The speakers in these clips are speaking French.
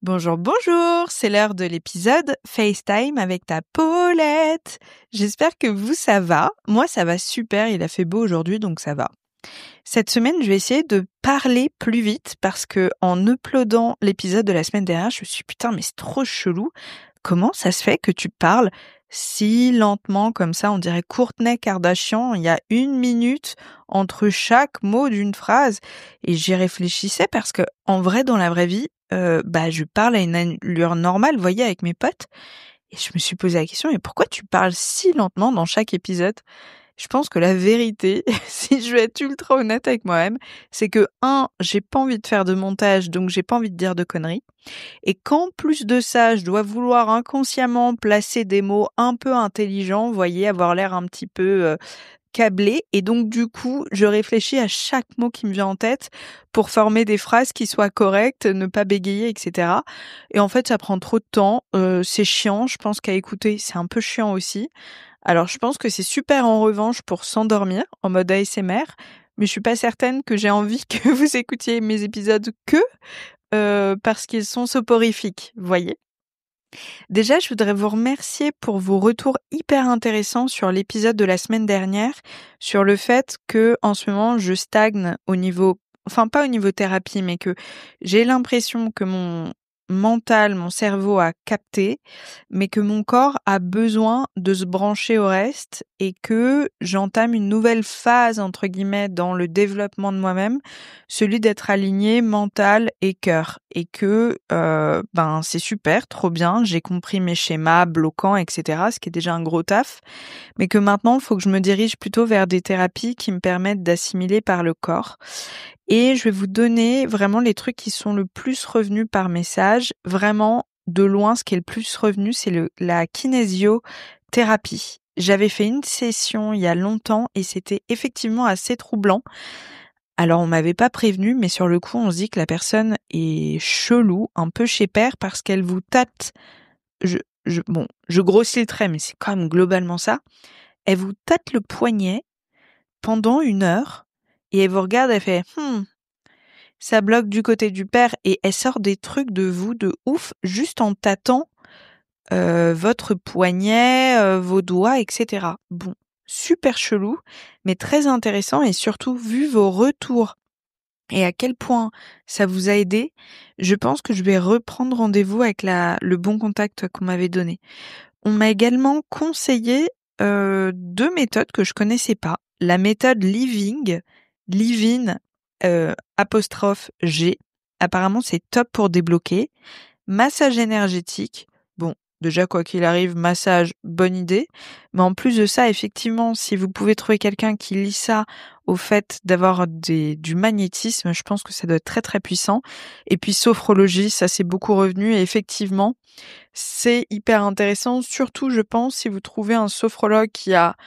Bonjour, bonjour, c'est l'heure de l'épisode FaceTime avec ta Paulette. J'espère que vous, ça va. Moi, ça va super, il a fait beau aujourd'hui, donc ça va. Cette semaine, je vais essayer de parler plus vite parce que en uploadant l'épisode de la semaine dernière, je me suis dit, putain, mais c'est trop chelou. Comment ça se fait que tu parles si lentement comme ça, on dirait Kourtney Kardashian, il y a 1 minute entre chaque mot d'une phrase. Et j'y réfléchissais parce que en vrai, dans la vraie vie, je parle à une allure normale, vous voyez, avec mes potes. Et je me suis posé la question, mais pourquoi tu parles si lentement dans chaque épisode? Je pense que la vérité, si je veux être ultra honnête avec moi-même, c'est que j'ai pas envie de faire de montage, donc j'ai pas envie de dire de conneries. Et qu'en plus de ça, je dois vouloir inconsciemment placer des mots un peu intelligents, vous voyez, avoir l'air un petit peu câblé. Et donc du coup, je réfléchis à chaque mot qui me vient en tête pour former des phrases qui soient correctes, ne pas bégayer, etc. Et en fait, ça prend trop de temps. C'est chiant. Je pense qu'à écouter, c'est un peu chiant aussi. Alors, je pense que c'est super en revanche pour s'endormir en mode ASMR, mais je suis pas certaine que j'ai envie que vous écoutiez mes épisodes parce qu'ils sont soporifiques, vous voyez. Déjà, je voudrais vous remercier pour vos retours hyper intéressants sur l'épisode de la semaine dernière, sur le fait que en ce moment je stagne au niveau, enfin pas au niveau thérapie, mais que j'ai l'impression que mon mental, mon cerveau a capté, mais que mon corps a besoin de se brancher au reste et que j'entame une nouvelle phase, entre guillemets, dans le développement de moi-même, celui d'être aligné mental et cœur. Et que c'est super, trop bien, j'ai compris mes schémas bloquants, etc., ce qui est déjà un gros taf, mais que maintenant, il faut que je me dirige plutôt vers des thérapies qui me permettent d'assimiler par le corps. Et je vais vous donner vraiment les trucs qui sont le plus revenus par message. Vraiment, de loin, ce qui est le plus revenu, c'est la kinésiothérapie. J'avais fait une session il y a longtemps et c'était effectivement assez troublant. Alors, on m'avait pas prévenu, mais sur le coup, on se dit que la personne est chelou, un peu chez père, parce qu'elle vous tâte. Je grossis le trait, mais c'est quand même globalement ça. Elle vous tâte le poignet pendant 1 heure et elle vous regarde, elle fait ça bloque du côté du père et elle sort des trucs de vous de ouf juste en tâtant votre poignet, vos doigts, etc. Bon, super chelou, mais très intéressant et surtout vu vos retours et à quel point ça vous a aidé, je pense que je vais reprendre rendez-vous avec le bon contact qu'on m'avait donné. On m'a également conseillé 2 méthodes que je connaissais pas. La méthode Living, apostrophe G. Apparemment, c'est top pour débloquer. Massage énergétique. Bon, déjà, quoi qu'il arrive, massage, bonne idée. Mais en plus de ça, effectivement, si vous pouvez trouver quelqu'un qui lie ça au fait d'avoir du magnétisme, je pense que ça doit être très très puissant. Et puis sophrologie, ça c'est beaucoup revenu. Et effectivement, c'est hyper intéressant, surtout je pense si vous trouvez un sophrologue qui a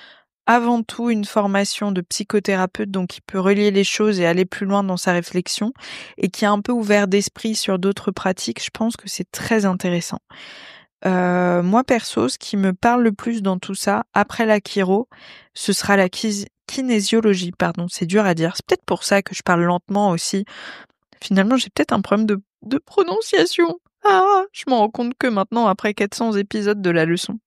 avant tout une formation de psychothérapeute, donc qui peut relier les choses et aller plus loin dans sa réflexion, et qui est un peu ouvert d'esprit sur d'autres pratiques, je pense que c'est très intéressant. Moi perso, ce qui me parle le plus dans tout ça, après la chiro, ce sera la kinésiologie, pardon, c'est dur à dire. C'est peut-être pour ça que je parle lentement aussi. Finalement, j'ai peut-être un problème de prononciation. Ah, je m'en rends compte que maintenant, après 400 épisodes de la leçon.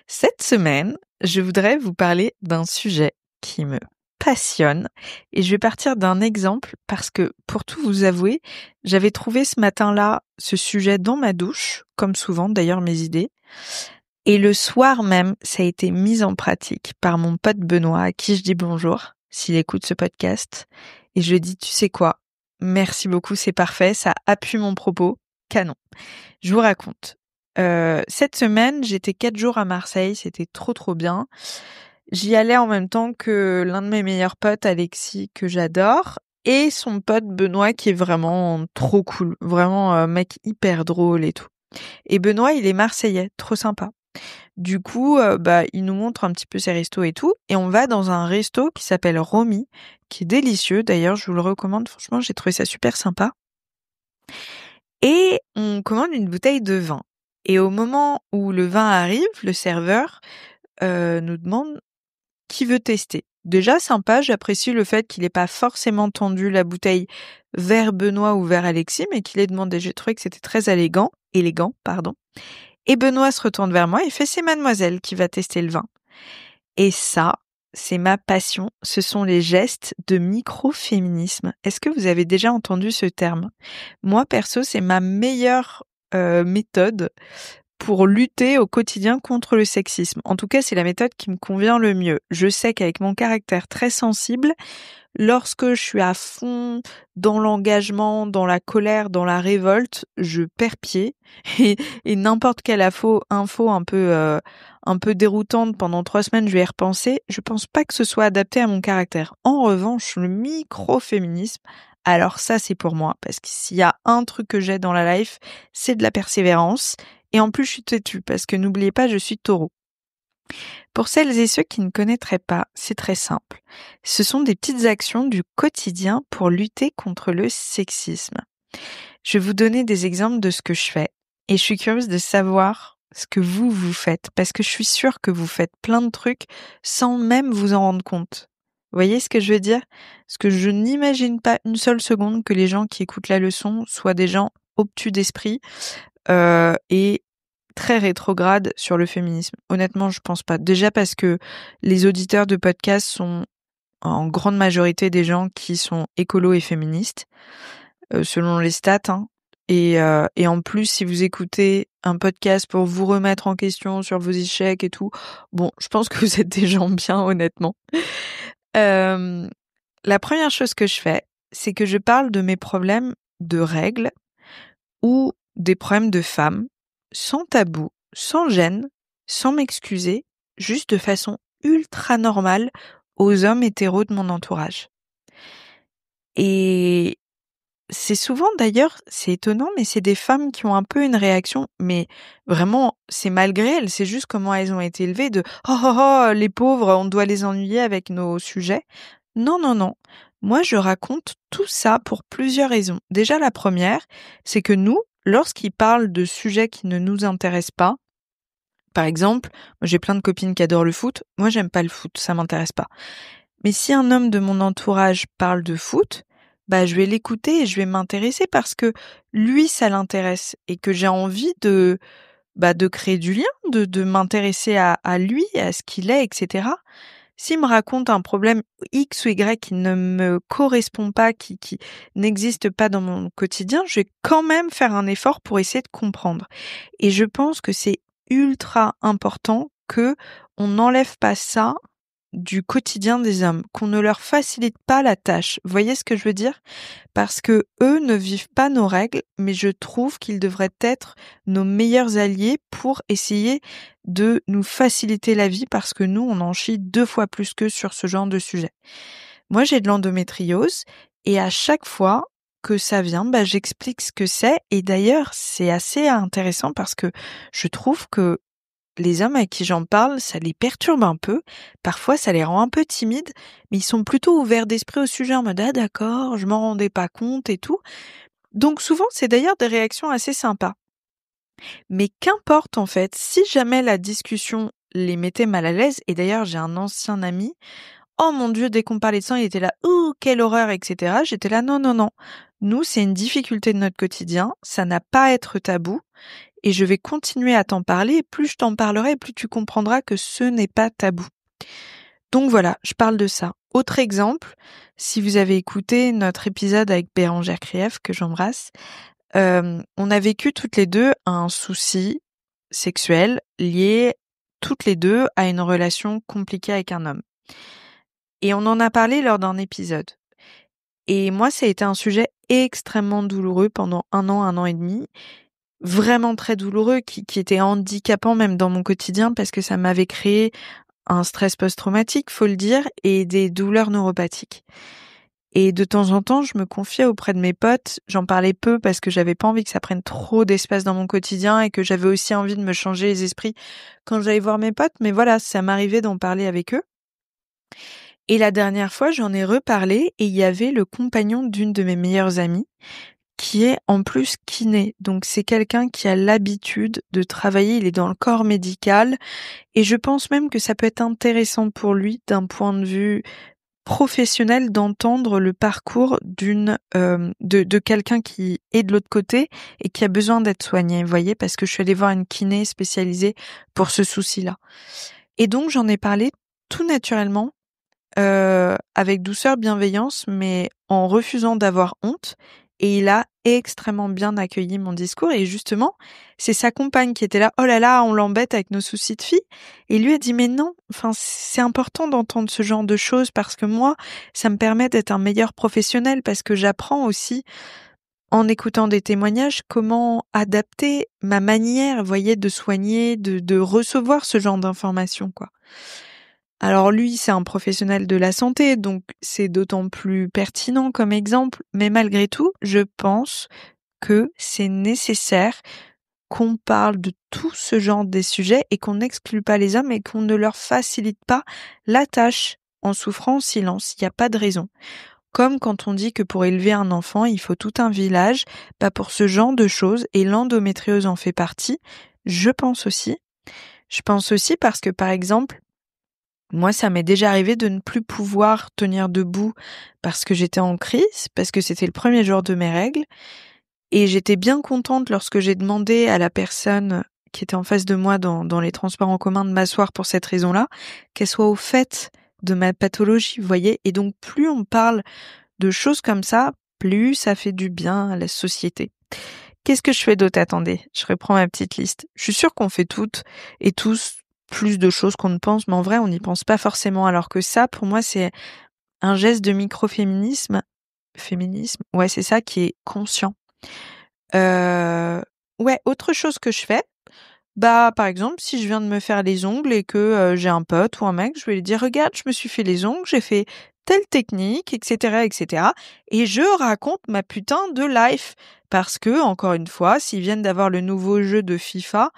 Cette semaine, je voudrais vous parler d'un sujet qui me passionne et je vais partir d'un exemple parce que, pour tout vous avouer, j'avais trouvé ce matin-là ce sujet dans ma douche, comme souvent d'ailleurs mes idées, et le soir même, ça a été mis en pratique par mon pote Benoît, à qui je dis bonjour, s'il écoute ce podcast, et je lui dis, tu sais quoi, merci beaucoup, c'est parfait, ça appuie mon propos, canon. Je vous raconte. Cette semaine, j'étais 4 jours à Marseille, c'était trop trop bien. J'y allais en même temps que l'un de mes meilleurs potes, Alexis, que j'adore, et son pote Benoît, qui est vraiment trop cool, vraiment mec hyper drôle et tout. Et Benoît, il est marseillais, trop sympa. Du coup, il nous montre un petit peu ses restos et tout, et on va dans un resto qui s'appelle Romy, qui est délicieux. D'ailleurs, je vous le recommande, franchement, j'ai trouvé ça super sympa. Et on commande une bouteille de vin. Et au moment où le vin arrive, le serveur nous demande qui veut tester. Déjà sympa, j'apprécie le fait qu'il n'ait pas forcément tendu la bouteille vers Benoît ou vers Alexis, mais qu'il ait demandé. J'ai trouvé que c'était très élégant, pardon. Et Benoît se retourne vers moi et fait c'est mademoiselle qui va tester le vin. Et ça, c'est ma passion. Ce sont les gestes de microféminisme. Est-ce que vous avez déjà entendu ce terme? Moi, perso, c'est ma meilleure méthode pour lutter au quotidien contre le sexisme. En tout cas, c'est la méthode qui me convient le mieux. Je sais qu'avec mon caractère très sensible, lorsque je suis à fond dans l'engagement, dans la colère, dans la révolte, je perds pied et n'importe quelle info un peu déroutante pendant 3 semaines, je vais y repenser. Je pense pas que ce soit adapté à mon caractère. En revanche, le microféminisme, alors ça c'est pour moi parce que s'il y a un truc que j'ai dans la life, c'est de la persévérance et en plus je suis têtue parce que n'oubliez pas, je suis taureau. Pour celles et ceux qui ne connaîtraient pas, c'est très simple. Ce sont des petites actions du quotidien pour lutter contre le sexisme. Je vais vous donner des exemples de ce que je fais et je suis curieuse de savoir ce que vous faites parce que je suis sûre que vous faites plein de trucs sans même vous en rendre compte. Vous voyez ce que je veux dire? Parce que je n'imagine pas une seule seconde que les gens qui écoutent la leçon soient des gens obtus d'esprit et très rétrograde sur le féminisme. Honnêtement, je pense pas. Déjà parce que les auditeurs de podcasts sont en grande majorité des gens qui sont écolos et féministes, selon les stats. Hein. Et en plus, si vous écoutez un podcast pour vous remettre en question sur vos échecs et tout, bon, je pense que vous êtes des gens bien, honnêtement. La première chose que je fais, c'est que je parle de mes problèmes de règles ou des problèmes de femmes, sans tabou, sans gêne, sans m'excuser, juste de façon ultra normale aux hommes hétéros de mon entourage. Et c'est souvent d'ailleurs, c'est étonnant, mais c'est des femmes qui ont un peu une réaction, mais vraiment, c'est malgré elles, c'est juste comment elles ont été élevées de « Oh, les pauvres, on doit les ennuyer avec nos sujets ». Non. Moi, je raconte tout ça pour plusieurs raisons. Déjà, la première, c'est que nous, lorsqu'ils parlent de sujets qui ne nous intéressent pas, par exemple, moi j'ai plein de copines qui adorent le foot, moi j'aime pas le foot, ça m'intéresse pas. Mais si un homme de mon entourage parle de foot, bah je vais l'écouter et je vais m'intéresser parce que lui ça l'intéresse et que j'ai envie de créer du lien, de m'intéresser à lui, à ce qu'il est, etc. S'il me raconte un problème X ou Y qui ne me correspond pas, qui n'existe pas dans mon quotidien, je vais quand même faire un effort pour essayer de comprendre. Et je pense que c'est ultra important que on n'enlève pas ça du quotidien des hommes, qu'on ne leur facilite pas la tâche. Vous voyez ce que je veux dire? Parce que eux ne vivent pas nos règles, mais je trouve qu'ils devraient être nos meilleurs alliés pour essayer de nous faciliter la vie parce que nous, on en chie 2 fois plus qu'eux sur ce genre de sujet. Moi, j'ai de l'endométriose et à chaque fois que ça vient, j'explique ce que c'est et d'ailleurs, c'est assez intéressant parce que je trouve que les hommes à qui j'en parle, ça les perturbe un peu. Parfois, ça les rend un peu timides, mais ils sont plutôt ouverts d'esprit au sujet en mode « Ah d'accord, je m'en rendais pas compte et tout ». Donc souvent, c'est d'ailleurs des réactions assez sympas. Mais qu'importe en fait, si jamais la discussion les mettait mal à l'aise, et d'ailleurs j'ai un ancien ami, oh mon Dieu, dès qu'on parlait de ça, il était là « Ouh, quelle horreur », etc. J'étais là « Non. Nous, c'est une difficulté de notre quotidien, ça n'a pas à être tabou. » Et je vais continuer à t'en parler, et plus je t'en parlerai, plus tu comprendras que ce n'est pas tabou. Donc voilà, je parle de ça. Autre exemple, si vous avez écouté notre épisode avec Bérangère Krief, que j'embrasse, on a vécu toutes les deux un souci sexuel lié toutes les deux à une relation compliquée avec un homme. Et on en a parlé lors d'un épisode. Et moi, ça a été un sujet extrêmement douloureux pendant 1 an et demi, vraiment très douloureux, qui était handicapant même dans mon quotidien parce que ça m'avait créé un stress post-traumatique, faut le dire, et des douleurs neuropathiques. Et de temps en temps, je me confiais auprès de mes potes, j'en parlais peu parce que j'avais pas envie que ça prenne trop d'espace dans mon quotidien et que j'avais aussi envie de me changer les esprits quand j'allais voir mes potes, mais voilà, ça m'arrivait d'en parler avec eux. Et la dernière fois, j'en ai reparlé et il y avait le compagnon d'une de mes meilleures amies qui est en plus kiné. Donc c'est quelqu'un qui a l'habitude de travailler, il est dans le corps médical et je pense même que ça peut être intéressant pour lui d'un point de vue professionnel d'entendre le parcours de quelqu'un qui est de l'autre côté et qui a besoin d'être soigné, vous voyez, parce que je suis allée voir une kiné spécialisée pour ce souci-là. Et donc j'en ai parlé tout naturellement, avec douceur, bienveillance, mais en refusant d'avoir honte. Et il a extrêmement bien accueilli mon discours. Et justement, c'est sa compagne qui était là. Oh là là, on l'embête avec nos soucis de fille. Et lui a dit, mais non, enfin, c'est important d'entendre ce genre de choses parce que moi, ça me permet d'être un meilleur professionnel parce que j'apprends aussi, en écoutant des témoignages, comment adapter ma manière, vous voyez, de soigner, de recevoir ce genre d'informations, quoi. Alors lui, c'est un professionnel de la santé, donc c'est d'autant plus pertinent comme exemple, mais malgré tout, je pense que c'est nécessaire qu'on parle de tout ce genre de sujets et qu'on n'exclue pas les hommes et qu'on ne leur facilite pas la tâche en souffrant en silence. Il n'y a pas de raison. Comme quand on dit que pour élever un enfant, il faut tout un village, bah pour ce genre de choses, et l'endométriose en fait partie, je pense aussi. Je pense aussi parce que, par exemple, moi, ça m'est déjà arrivé de ne plus pouvoir tenir debout parce que j'étais en crise, parce que c'était le premier jour de mes règles. Et j'étais bien contente lorsque j'ai demandé à la personne qui était en face de moi dans les transports en commun de m'asseoir pour cette raison-là, qu'elle soit au fait de ma pathologie, vous voyez. Et donc, plus on parle de choses comme ça, plus ça fait du bien à la société. Qu'est-ce que je fais d'autre? Attendez, je reprends ma petite liste. Je suis sûre qu'on fait toutes et tous plus de choses qu'on ne pense, mais en vrai, on n'y pense pas forcément. Alors que ça, pour moi, c'est un geste de microféminisme. Féminisme, ouais, c'est ça qui est conscient. Ouais, autre chose que je fais, bah, par exemple, si je viens de me faire les ongles et que j'ai un pote ou un mec, je vais lui dire, regarde, je me suis fait les ongles, j'ai fait telle technique, etc., etc. Et je raconte ma putain de life. Parce que, encore une fois, s'ils viennent d'avoir le nouveau jeu de FIFA,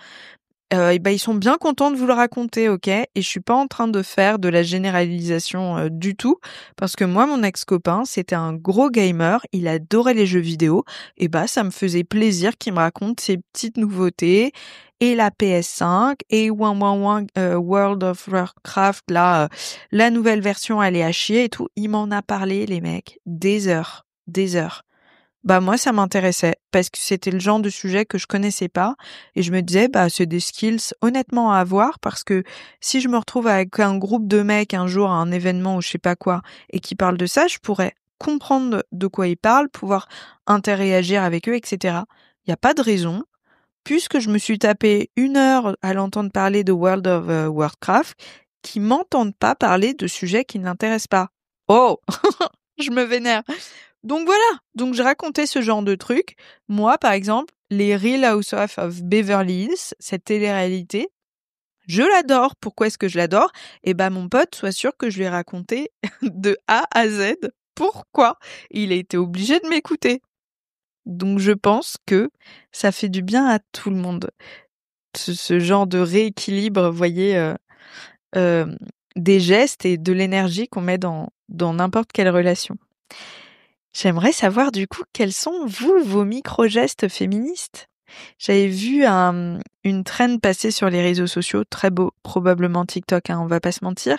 et ben ils sont bien contents de vous le raconter, ok? Et je suis pas en train de faire de la généralisation du tout, parce que moi, mon ex-copain, c'était un gros gamer, il adorait les jeux vidéo, et bah ça me faisait plaisir qu'il me raconte ses petites nouveautés, et la PS5, et World of Warcraft, là, la nouvelle version, elle est à chier et tout. Il m'en a parlé, les mecs, des heures, des heures. Bah moi ça m'intéressait parce que c'était le genre de sujet que je connaissais pas et je me disais bah c'est des skills honnêtement à avoir parce que si je me retrouve avec un groupe de mecs un jour à un événement ou je sais pas quoi et qui parlent de ça, je pourrais comprendre de quoi ils parlent, pouvoir interagir avec eux, etc. Il y a pas de raison puisque je me suis tapé 1 heure à l'entendre parler de World of Warcraft qui m'entendent pas parler de sujets qui ne l'intéressent pas. Oh, je me vénère. Donc voilà, donc je racontais ce genre de trucs. Moi, par exemple, les Real Housewives of Beverly Hills, cette télé-réalité, je l'adore. Pourquoi est-ce que je l'adore? Eh ben, mon pote, sois sûr que je lui ai raconté de A à Z pourquoi il a été obligé de m'écouter. Donc je pense que ça fait du bien à tout le monde. Ce genre de rééquilibre, vous voyez, des gestes et de l'énergie qu'on met dans n'importe quelle relation. J'aimerais savoir du coup quels sont vos micro-gestes féministes. J'avais vu une trend passer sur les réseaux sociaux, très beau, probablement TikTok, hein, on va pas se mentir.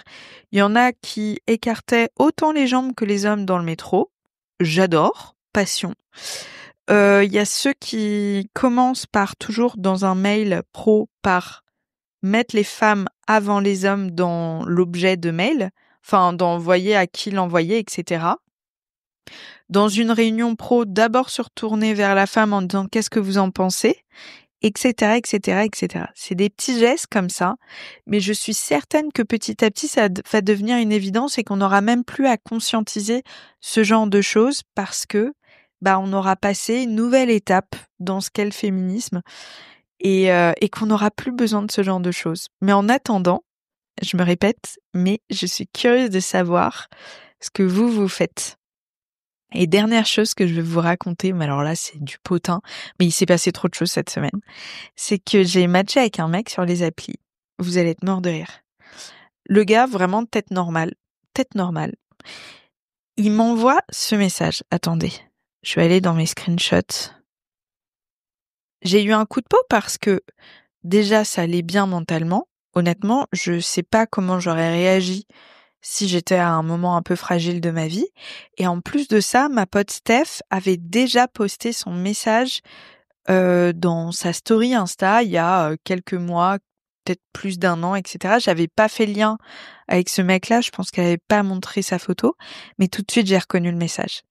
Il y en a qui écartaient autant les jambes que les hommes dans le métro. J'adore, passion. Il y a ceux qui commencent par toujours dans un mail pro par mettre les femmes avant les hommes dans l'objet de mail, enfin d'envoyer à qui l'envoyer, etc. Dans une réunion pro, d'abord se retourner vers la femme en disant qu'est-ce que vous en pensez, etc., etc., etc. C'est des petits gestes comme ça, mais je suis certaine que petit à petit, ça va devenir une évidence et qu'on n'aura même plus à conscientiser ce genre de choses parce que, bah, on aura passé une nouvelle étape dans ce qu'est le féminisme et qu'on n'aura plus besoin de ce genre de choses. Mais en attendant, je me répète, mais je suis curieuse de savoir ce que vous faites. Et dernière chose que je vais vous raconter, mais alors là c'est du potin, mais il s'est passé trop de choses cette semaine, c'est que j'ai matché avec un mec sur les applis. Vous allez être mort de rire. Le gars, vraiment tête normale. Il m'envoie ce message. Attendez, Je vais aller dans mes screenshots. J'ai eu un coup de peau parce que déjà, ça allait bien mentalement. Honnêtement, je sais pas comment j'aurais réagi si j'étais à un moment un peu fragile de ma vie. Et en plus de ça, ma pote Steph avait déjà posté son message dans sa story Insta il y a quelques mois, peut-être plus d'un an, etc. J'avais pas fait le lien avec ce mec-là, je pense qu'elle avait pas montré sa photo, mais tout de suite j'ai reconnu le message.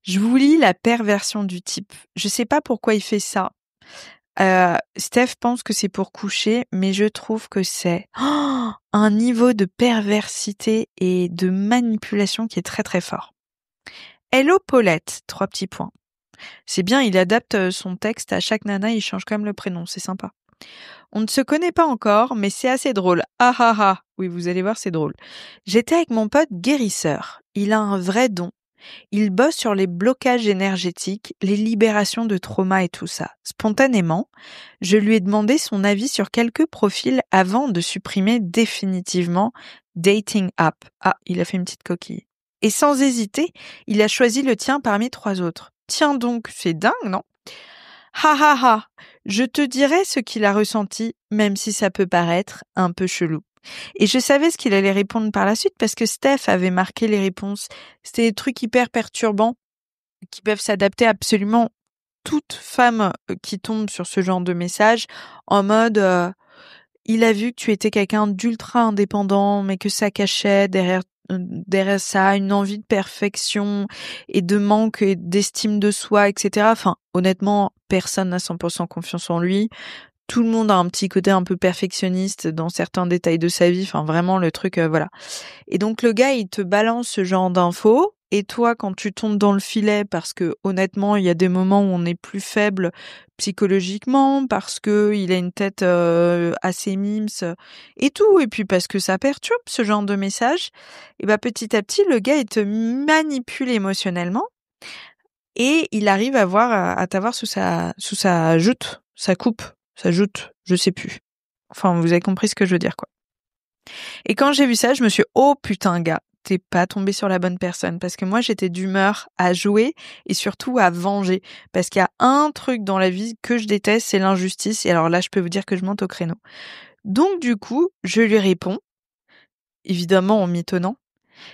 Je vous lis la perversion du type. Je sais pas pourquoi il fait ça. Steph pense que c'est pour coucher, mais je trouve que c'est un niveau de perversité et de manipulation qui est très très fort. Hello Paulette, 3 petits points. C'est bien, il adapte son texte à chaque nana, il change quand même le prénom, c'est sympa. On ne se connaît pas encore, mais c'est assez drôle. Ah ah ah. Oui, vous allez voir, c'est drôle. J'étais avec mon pote guérisseur. Il a un vrai don. Il bosse sur les blocages énergétiques, les libérations de trauma et tout ça. Spontanément, je lui ai demandé son avis sur quelques profils avant de supprimer définitivement Dating App. Ah, il a fait une petite coquille. Et sans hésiter, il a choisi le tien parmi 3 autres. Tiens donc, c'est dingue, non? Ha ha ha! Je te dirai ce qu'il a ressenti, même si ça peut paraître un peu chelou. Et je savais ce qu'il allait répondre par la suite parce que Steph avait marqué les réponses. C'était des trucs hyper perturbants qui peuvent s'adapter à absolument toute femme qui tombe sur ce genre de message en mode il a vu que tu étais quelqu'un d'ultra indépendant mais que ça cachait derrière ça une envie de perfection et de manque et d'estime de soi, etc. Enfin, honnêtement, personne n'a 100% confiance en lui. Tout le monde a un petit côté un peu perfectionniste dans certains détails de sa vie. Enfin, vraiment, le truc, voilà. Et donc, le gars, il te balance ce genre d'infos. Et toi, quand tu tombes dans le filet, parce que honnêtement, il y a des moments où on est plus faible psychologiquement, parce que il a une tête assez mimes et tout, et puis parce que ça perturbe ce genre de message, et bah petit à petit, le gars, il te manipule émotionnellement et il arrive à t'avoir sous sa joute, sa coupe, sa joute, je sais plus. Enfin, vous avez compris ce que je veux dire, quoi. Et quand j'ai vu ça, je me suis dit, oh putain, gars, t'es pas tombé sur la bonne personne. Parce que moi, j'étais d'humeur à jouer et surtout à venger. Parce qu'il y a un truc dans la vie que je déteste, c'est l'injustice. Et alors là, je peux vous dire que je monte au créneau. Donc du coup, je lui réponds, évidemment en mitonnant.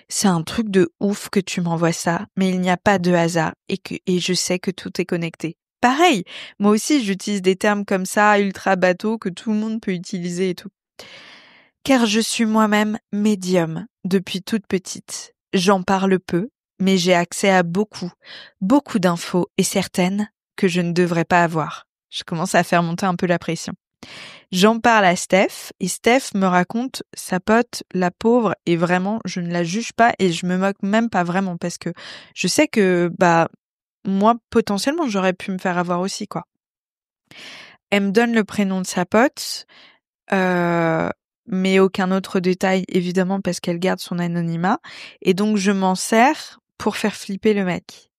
C'est un truc de ouf que tu m'envoies ça, mais il n'y a pas de hasard et je sais que tout est connecté. Pareil, moi aussi j'utilise des termes comme ça, ultra bateau, que tout le monde peut utiliser et tout. Car je suis moi-même médium depuis toute petite. J'en parle peu, mais j'ai accès à beaucoup d'infos et certaines que je ne devrais pas avoir. Je commence à faire monter un peu la pression. J'en parle à Steph et Steph me raconte sa pote, la pauvre, et vraiment, je ne la juge pas et je me moque même pas vraiment parce que je sais que, moi, potentiellement, j'aurais pu me faire avoir aussi, quoi. Elle me donne le prénom de sa pote, mais aucun autre détail, évidemment, parce qu'elle garde son anonymat. Et donc, je m'en sers pour faire flipper le mec.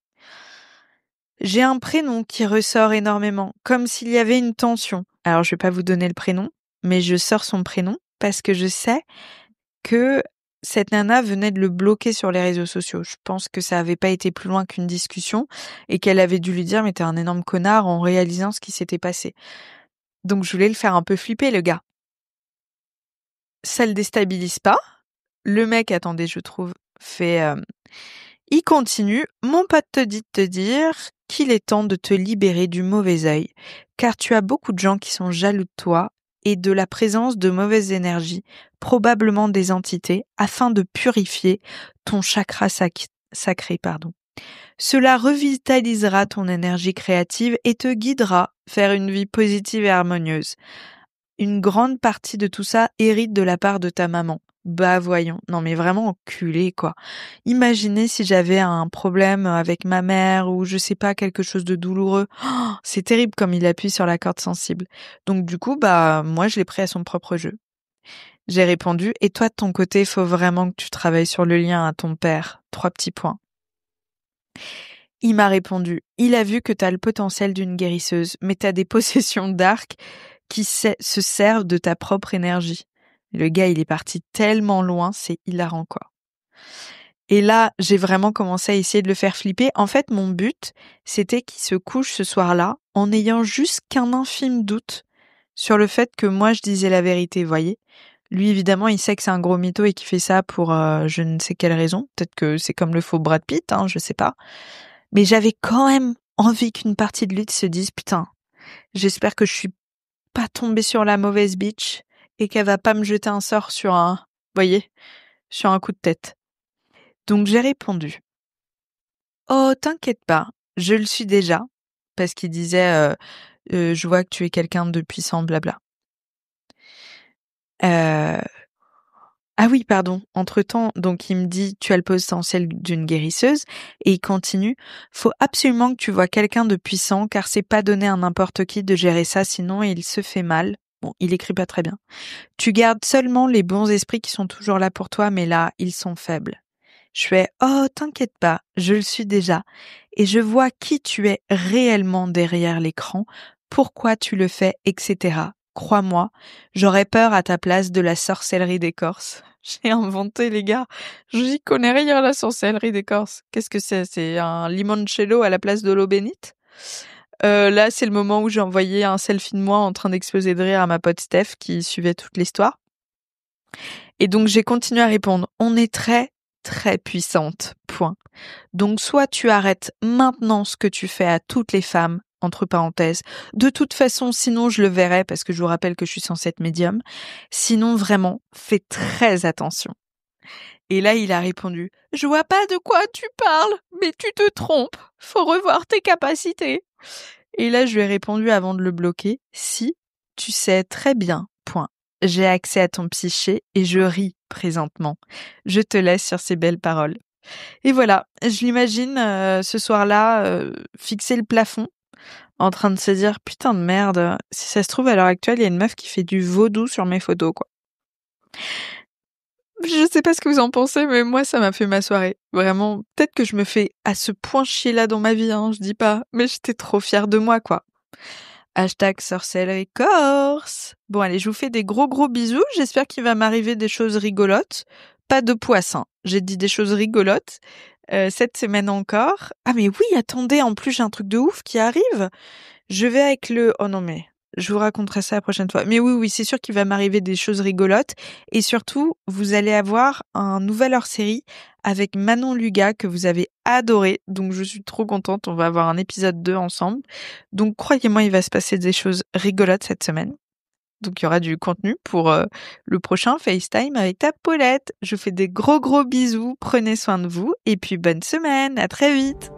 J'ai un prénom qui ressort énormément, comme s'il y avait une tension. Alors, je vais pas vous donner le prénom, mais je sors son prénom parce que je sais que cette nana venait de le bloquer sur les réseaux sociaux. Je pense que ça avait pas été plus loin qu'une discussion et qu'elle avait dû lui dire « mais t'es un énorme connard » en réalisant ce qui s'était passé. Donc, je voulais le faire un peu flipper, le gars. Ça le déstabilise pas. Le mec, attendez, je trouve, fait... il continue. Mon pote te dit de te dire qu'il est temps de te libérer du mauvais œil, car tu as beaucoup de gens qui sont jaloux de toi et de la présence de mauvaises énergies, probablement des entités, afin de purifier ton chakra sacré. Cela revitalisera ton énergie créative et te guidera vers une vie positive et harmonieuse. Une grande partie de tout ça hérite de la part de ta maman. Bah voyons, non mais vraiment enculé quoi. Imaginez si j'avais un problème avec ma mère ou je sais pas, quelque chose de douloureux. Oh, c'est terrible comme il appuie sur la corde sensible. Donc du coup, moi je l'ai pris à son propre jeu. J'ai répondu, et toi de ton côté, il faut vraiment que tu travailles sur le lien à ton père. 3 petits points. Il m'a répondu, il a vu que t'as le potentiel d'une guérisseuse, mais t'as des possessions d'arc qui se servent de ta propre énergie. Le gars, il est parti tellement loin, c'est hilarant, quoi. Et là, j'ai vraiment commencé à essayer de le faire flipper. En fait, mon but, c'était qu'il se couche ce soir-là en ayant juste qu'un infime doute sur le fait que moi, je disais la vérité, vous voyez. Lui, évidemment, il sait que c'est un gros mytho et qu'il fait ça pour je ne sais quelle raison. Peut-être que c'est comme le faux Brad Pitt, hein, je sais pas. Mais j'avais quand même envie qu'une partie de lui se dise, putain, j'espère que je suis pas tombée sur la mauvaise bitch et qu'elle va pas me jeter un sort sur un, voyez, sur un coup de tête. Donc j'ai répondu, oh, t'inquiète pas, je le suis déjà, parce qu'il disait, je vois que tu es quelqu'un de puissant, blabla. Ah oui, pardon. Entre-temps, donc il me dit, tu as le potentiel d'une guérisseuse, et il continue, faut absolument que tu vois quelqu'un de puissant, car c'est pas donné à n'importe qui de gérer ça, sinon il se fait mal. Bon, il écrit pas très bien. Tu gardes seulement les bons esprits qui sont toujours là pour toi, mais là, ils sont faibles. Je fais, oh, t'inquiète pas, je le suis déjà, et je vois qui tu es réellement derrière l'écran, pourquoi tu le fais, etc. Crois-moi, j'aurais peur à ta place de la sorcellerie des Corses. J'ai inventé, les gars. J'y connais rien, la sorcellerie des Corses. Qu'est-ce que c'est? C'est un limoncello à la place de l'eau bénite? Là, c'est le moment où j'ai envoyé un selfie de moi en train d'exploser de rire à ma pote Steph qui suivait toute l'histoire. Et donc, j'ai continué à répondre. On est très, très puissante. Point. Donc, soit tu arrêtes maintenant ce que tu fais à toutes les femmes, entre parenthèses. De toute façon, sinon je le verrai parce que je vous rappelle que je suis censée être médium. Sinon, vraiment, fais très attention. Et là, il a répondu, je vois pas de quoi tu parles, mais tu te trompes. Faut revoir tes capacités. Et là, je lui ai répondu avant de le bloquer, si, tu sais très bien, point. J'ai accès à ton psyché et je ris présentement. Je te laisse sur ces belles paroles. Et voilà, je l'imagine ce soir-là fixer le plafond, en train de se dire putain de merde, si ça se trouve à l'heure actuelle, il y a une meuf qui fait du vaudou sur mes photos, quoi. Je sais pas ce que vous en pensez, mais moi ça m'a fait ma soirée. Vraiment, peut-être que je me fais à ce point chier là dans ma vie, hein, je dis pas, mais j'étais trop fière de moi, quoi. Hashtag sorcellerie corse. Bon allez, je vous fais des gros gros bisous, j'espère qu'il va m'arriver des choses rigolotes. Pas de poisson, j'ai dit des choses rigolotes. Cette semaine encore. Ah mais oui, attendez, en plus j'ai un truc de ouf qui arrive. Je vais avec le... Oh non mais, je vous raconterai ça la prochaine fois. Mais oui, c'est sûr qu'il va m'arriver des choses rigolotes. Et surtout, vous allez avoir un nouvel hors-série avec Manon Luga que vous avez adoré. Donc je suis trop contente, on va avoir un épisode 2 ensemble. Donc croyez-moi, il va se passer des choses rigolotes cette semaine. Donc il y aura du contenu pour le prochain FaceTime avec ta Paulette. Je vous fais des gros gros bisous, prenez soin de vous et puis bonne semaine, à très vite.